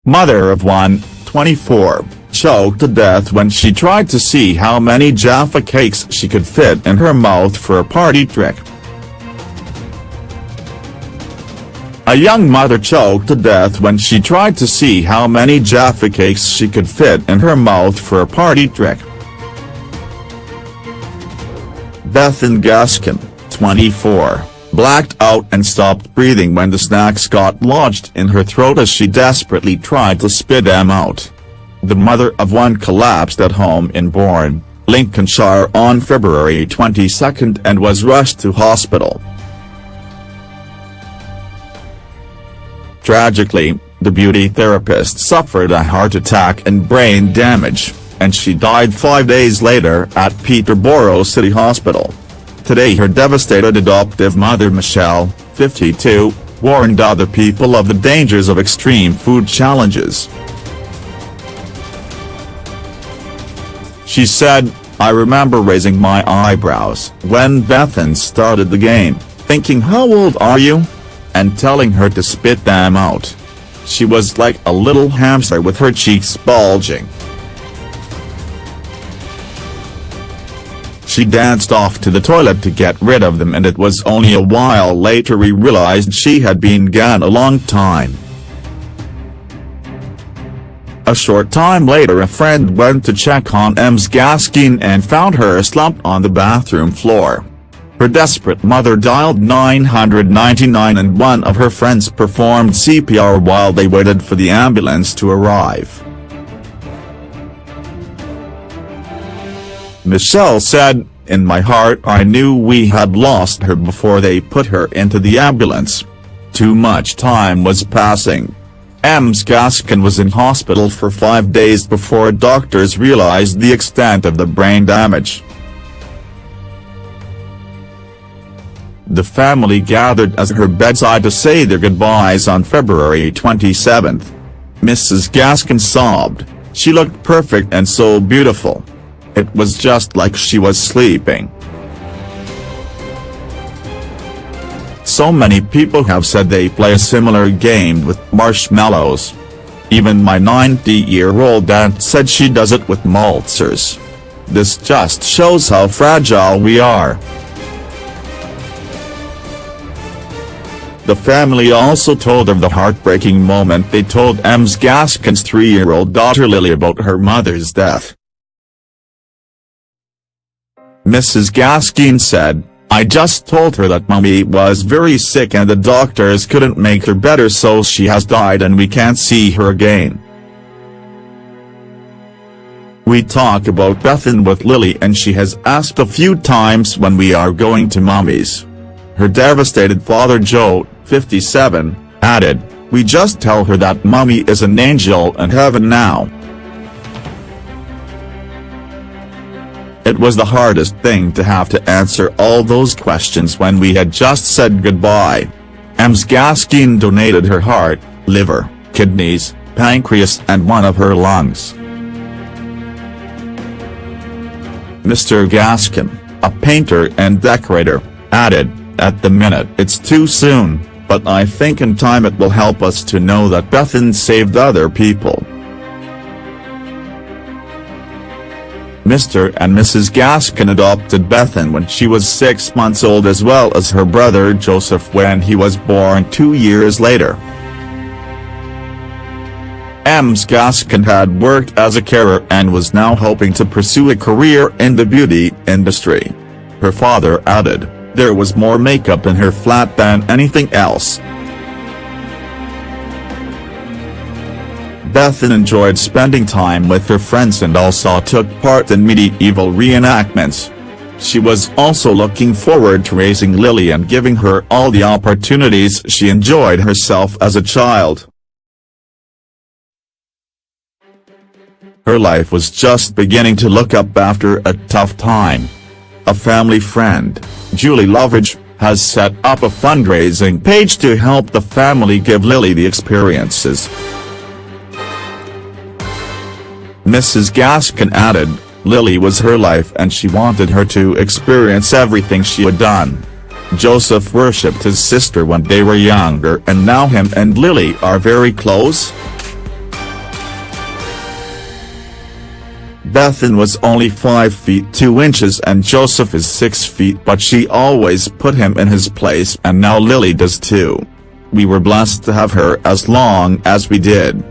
mother of one, 24, choked to death when she tried to see how many Jaffa cakes she could fit in her mouth for a party trick. A young mother choked to death when she tried to see how many Jaffa cakes she could fit in her mouth for a party trick. Bethan Gaskin, 24, blacked out and stopped breathing when the snacks got lodged in her throat as she desperately tried to spit them out. The mother of one collapsed at home in Bourne, Lincolnshire on February 22 and was rushed to hospital. Tragically, the beauty therapist suffered a heart attack and brain damage, and she died 5 days later at Peterborough City Hospital. Today her devastated adoptive mother Michelle, 52, warned other people of the dangers of extreme food challenges. She said, "I remember raising my eyebrows when Bethan started the game, thinking how old are you? And telling her to spit them out. She was like a little hamster with her cheeks bulging. She danced off to the toilet to get rid of them, and it was only a while later we realized she had been gone a long time." A short time later a friend went to check on Ms. Gaskin and found her slumped on the bathroom floor. Her desperate mother dialed 999 and one of her friends performed CPR while they waited for the ambulance to arrive. Michelle said, "In my heart I knew we had lost her before they put her into the ambulance. Too much time was passing." Ms. Gaskin was in hospital for 5 days before doctors realized the extent of the brain damage. The family gathered at her bedside to say their goodbyes on February 27. Mrs. Gaskin sobbed, "She looked perfect and so beautiful. It was just like she was sleeping." So many people have said they play a similar game with marshmallows. Even my 90-year-old aunt said she does it with maltsters. This just shows how fragile we are. The family also told of the heartbreaking moment they told Ms. Gaskin's 3-year-old daughter Lily about her mother's death. Mrs. Gaskin said, "I just told her that Mummy was very sick and the doctors couldn't make her better, so she has died and we can't see her again." "We talk about Bethan with Lily and she has asked a few times when we are going to Mummy's." Her devastated father Joe, 57, added, "We just tell her that Mummy is an angel in heaven now." It was the hardest thing to have to answer all those questions when we had just said goodbye. Ms. Gaskin donated her heart, liver, kidneys, pancreas and one of her lungs. Mr. Gaskin, a painter and decorator, added, "At the minute it's too soon, but I think in time it will help us to know that Bethan saved other people." Mr. and Mrs. Gaskin adopted Bethan when she was 6 months old, as well as her brother Joseph when he was born 2 years later. Ms. Gaskin had worked as a carer and was now hoping to pursue a career in the beauty industry. Her father added, "There was more makeup in her flat than anything else." Bethan enjoyed spending time with her friends and also took part in medieval reenactments. She was also looking forward to raising Lily and giving her all the opportunities she enjoyed herself as a child. Her life was just beginning to look up after a tough time. A family friend, Julie Loveridge, has set up a fundraising page to help the family give Lily the experiences. Mrs. Gaskin added, "Lily was her life and she wanted her to experience everything she had done. Joseph worshipped his sister when they were younger and now him and Lily are very close." Bethan was only 5 feet 2 inches and Joseph is 6 feet, but she always put him in his place, and now Lily does too. We were blessed to have her as long as we did.